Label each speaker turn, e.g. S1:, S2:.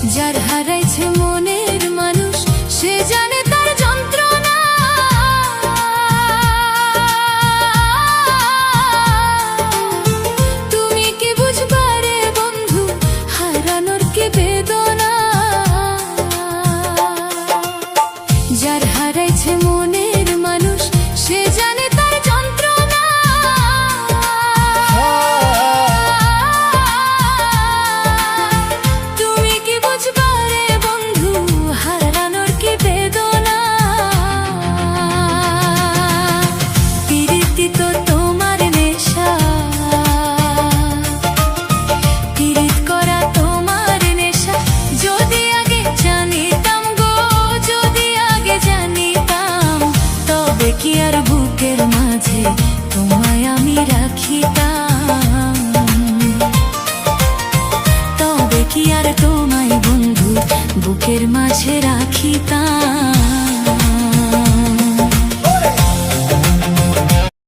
S1: যার হারাইছে মনের মানুষ সে জানে তার যন্ত্রণা। তুমি কি বুঝবা রে বন্ধু হারানোর কি বেদনা। যার হারাইছে মনের মানুষ সে জানে তার যন্ত্রণা। তুমি কি বুঝবা রে বন্ধু হারানোর কি বেদনা। প্রীতি তো তোমার নেশা, প্রীত করা তোমার নেশা। যদি আগে জানিতাম গো, যদি আগে জানিতাম, তবে কি আর বুকের মাঝে তোমায় আমি রাখিতাম। তবে কি আর তোমায় বন্ধু বুকের মাঝে রাখিতাম।